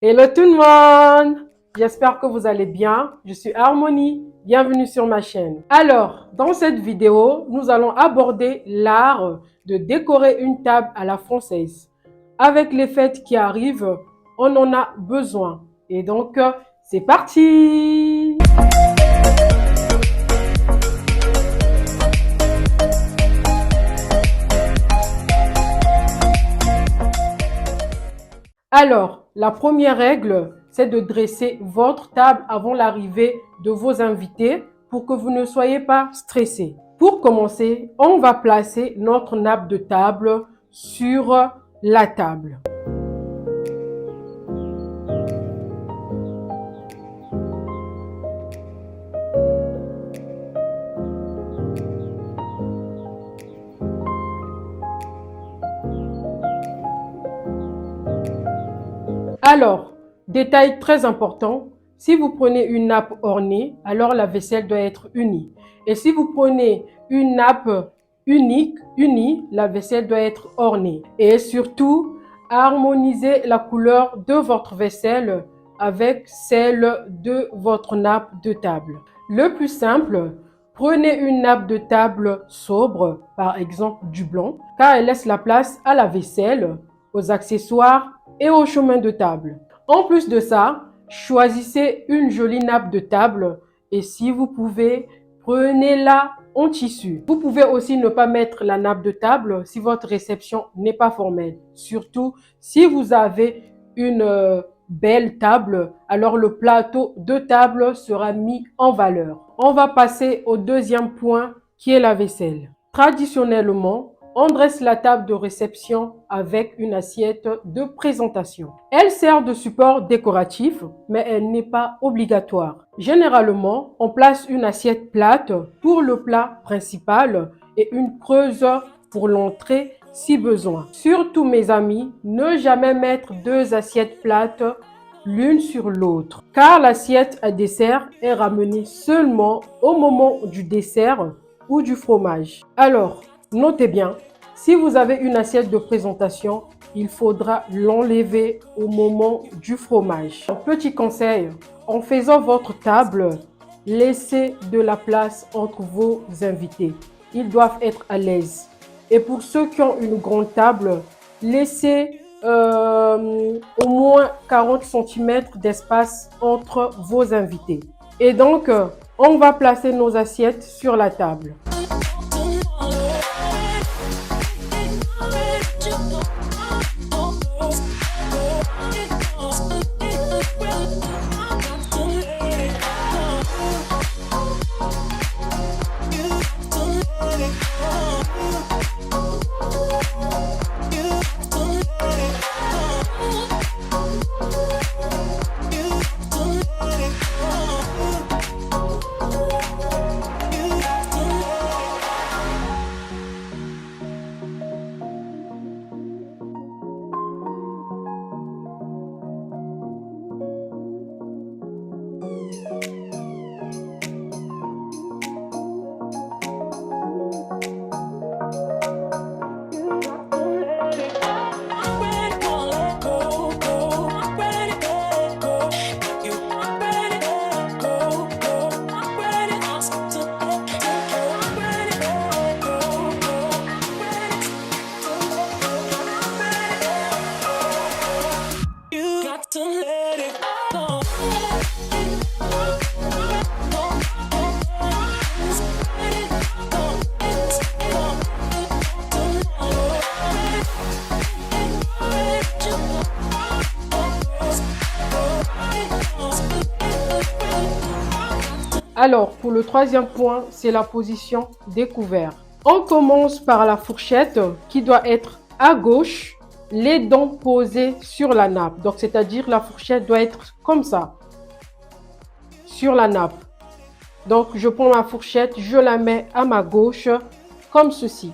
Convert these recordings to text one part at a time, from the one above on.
Hello tout le monde! J'espère que vous allez bien. Je suis Harmonie. Bienvenue sur ma chaîne. Alors, dans cette vidéo, nous allons aborder l'art de décorer une table à la française. Avec les fêtes qui arrivent, on en a besoin. Et donc, c'est parti! Alors, la première règle, c'est de dresser votre table avant l'arrivée de vos invités pour que vous ne soyez pas stressés. Pour commencer, on va placer notre nappe de table sur la table. Alors, détail très important, si vous prenez une nappe ornée, alors la vaisselle doit être unie. Et si vous prenez une nappe unie, la vaisselle doit être ornée. Et surtout, harmonisez la couleur de votre vaisselle avec celle de votre nappe de table. Le plus simple, prenez une nappe de table sobre, par exemple du blanc, car elle laisse la place à la vaisselle, aux accessoires et au chemin de table. En plus de ça, choisissez une jolie nappe de table et si vous pouvez, prenez-la en tissu. Vous pouvez aussi ne pas mettre la nappe de table si votre réception n'est pas formelle. Surtout si vous avez une belle table, alors le plateau de table sera mis en valeur. On va passer au deuxième point qui est la vaisselle. Traditionnellement, on dresse la table de réception avec une assiette de présentation. Elle sert de support décoratif, mais elle n'est pas obligatoire. Généralement, on place une assiette plate pour le plat principal et une creuse pour l'entrée si besoin. Surtout mes amis, ne jamais mettre deux assiettes plates l'une sur l'autre, car l'assiette à dessert est ramenée seulement au moment du dessert ou du fromage. Alors, notez bien, si vous avez une assiette de présentation, il faudra l'enlever au moment du fromage. Un petit conseil, en faisant votre table, laissez de la place entre vos invités. Ils doivent être à l'aise. Et pour ceux qui ont une grande table, laissez au moins 40 cm d'espace entre vos invités. Et donc, on va placer nos assiettes sur la table. Alors, pour le troisième point, c'est la position découvert. On commence par la fourchette qui doit être à gauche, les dents posées sur la nappe. Donc, c'est-à-dire la fourchette doit être comme ça, sur la nappe. Donc, je prends ma fourchette, je la mets à ma gauche, comme ceci.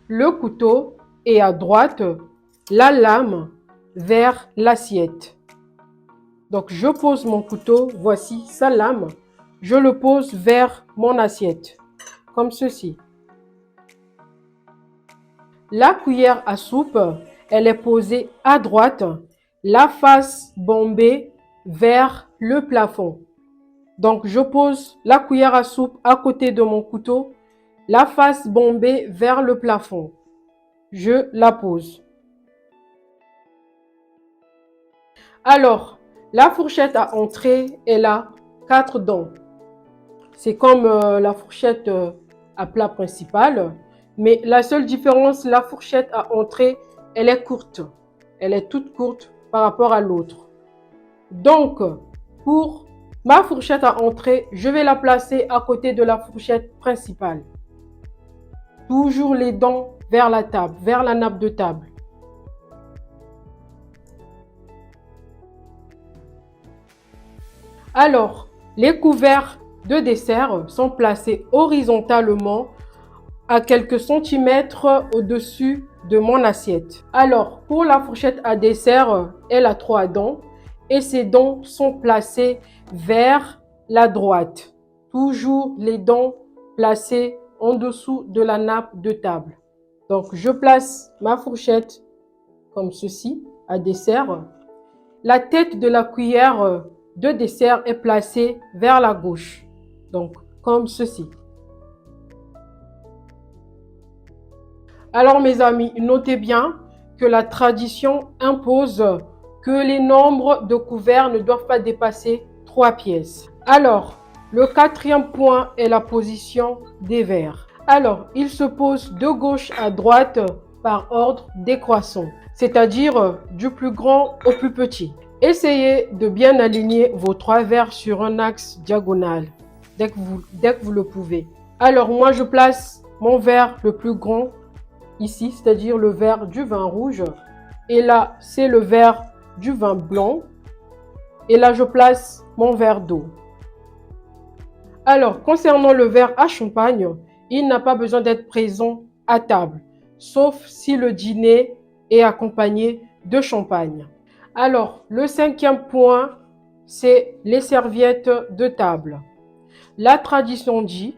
Le couteau est à droite, la lame vers l'assiette. Donc, je pose mon couteau, voici sa lame. Je le pose vers mon assiette, comme ceci. La cuillère à soupe, elle est posée à droite la face bombée vers le plafond. Donc, je pose la cuillère à soupe à côté de mon couteau, la face bombée vers le plafond. Je la pose. Alors, la fourchette à entrée, elle a 4 dents. C'est comme la fourchette à plat principal, mais la seule différence, la fourchette à entrée, elle est courte. Elle est toute courte par rapport à l'autre. Donc, pour ma fourchette à entrée, je vais la placer à côté de la fourchette principale. Toujours les dents vers la table, vers la nappe de table. Alors, les couverts de dessert sont placés horizontalement à quelques centimètres au-dessus de mon assiette. Alors, pour la fourchette à dessert, elle a 3 dents et ces dents sont placées vers la droite. Toujours les dents placées en dessous de la nappe de table. Donc, je place ma fourchette comme ceci, à dessert. La tête de la cuillère de dessert est placée vers la gauche. Donc, comme ceci. Alors, mes amis, notez bien que la tradition impose que les nombres de couverts ne doivent pas dépasser 3 pièces. Alors, le quatrième point est la position des verres. Alors, ils se posent de gauche à droite par ordre décroissant, c'est-à-dire du plus grand au plus petit. Essayez de bien aligner vos 3 verres sur un axe diagonal dès que vous le pouvez. Alors, moi, je place mon verre le plus grand ici, c'est-à-dire le verre du vin rouge. Et là, c'est le verre du vin blanc. Et là, je place mon verre d'eau. Alors, concernant le verre à champagne, il n'a pas besoin d'être présent à table, sauf si le dîner est accompagné de champagne. Alors, le cinquième point, c'est les serviettes de table. La tradition dit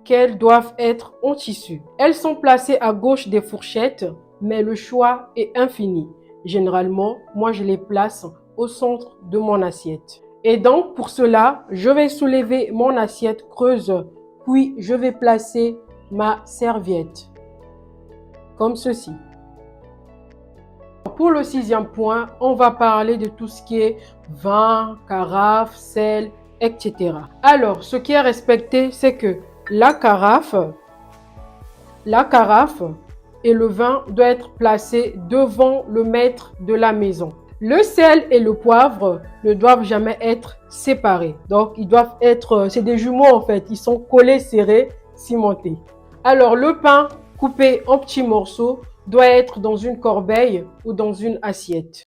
qu'elles doivent être en tissu. Elles sont placées à gauche des fourchettes, mais le choix est infini. Généralement, moi, je les place au centre de mon assiette. Et donc, pour cela, je vais soulever mon assiette creuse, puis je vais placer ma serviette, comme ceci. Pour le sixième point, on va parler de tout ce qui est vin, carafe, sel, etc. Alors, ce qui est respecté, c'est que la carafe et le vin doivent être placés devant le maître de la maison. Le sel et le poivre ne doivent jamais être séparés. Donc, ils doivent être, c'est des jumeaux en fait, ils sont collés, serrés, cimentés. Alors, le pain coupé en petits morceaux doit être dans une corbeille ou dans une assiette.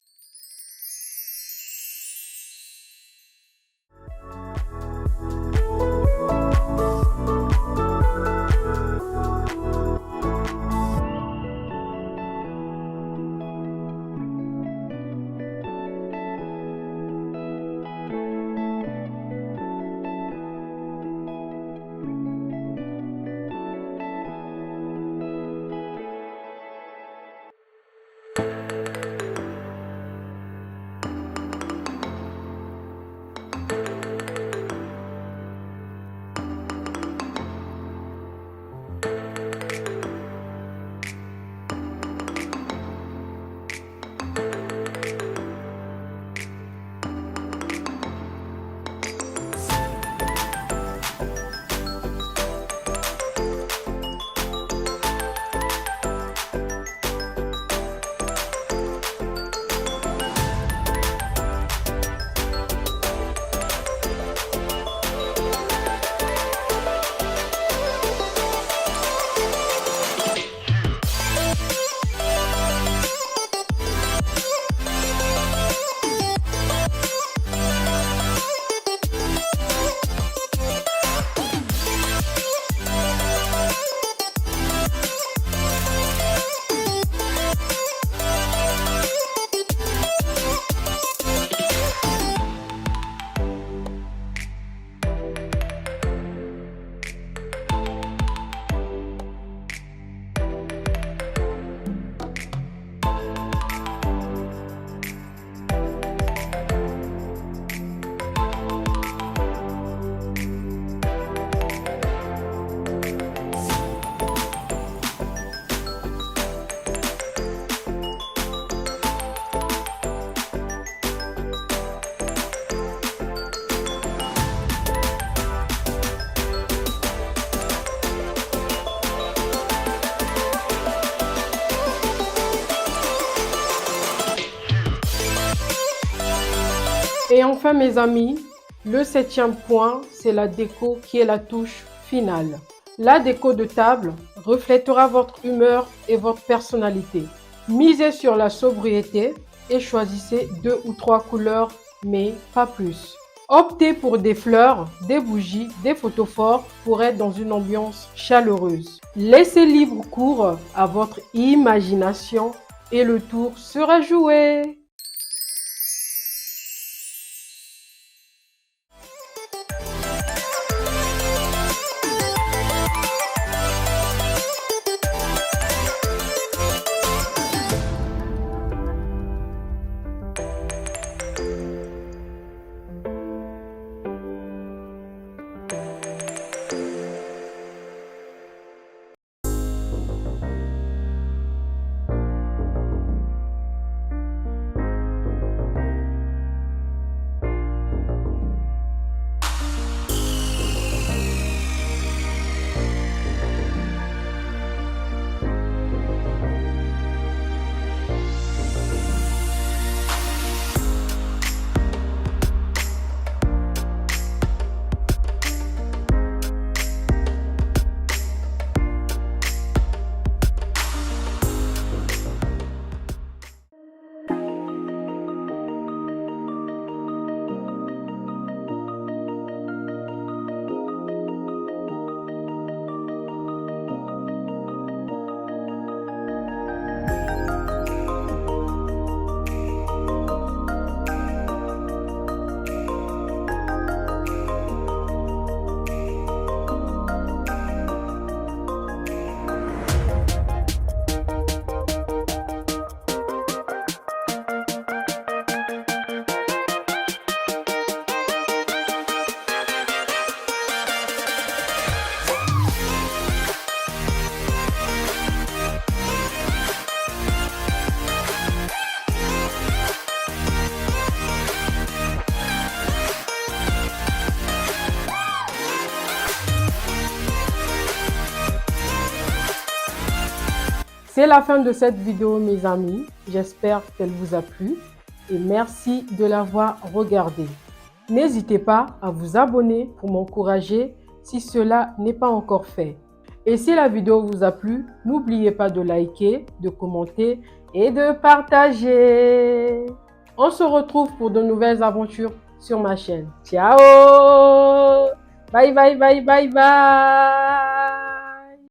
Et enfin mes amis, le septième point, c'est la déco qui est la touche finale. La déco de table reflètera votre humeur et votre personnalité. Misez sur la sobriété et choisissez 2 ou 3 couleurs, mais pas plus. Optez pour des fleurs, des bougies, des photos forts pour être dans une ambiance chaleureuse. Laissez libre cours à votre imagination et le tour sera joué. C'est la fin de cette vidéo mes amis, j'espère qu'elle vous a plu et merci de l'avoir regardée. N'hésitez pas à vous abonner pour m'encourager si cela n'est pas encore fait. Et si la vidéo vous a plu, n'oubliez pas de liker, de commenter et de partager. On se retrouve pour de nouvelles aventures sur ma chaîne. Ciao! Bye bye bye bye bye!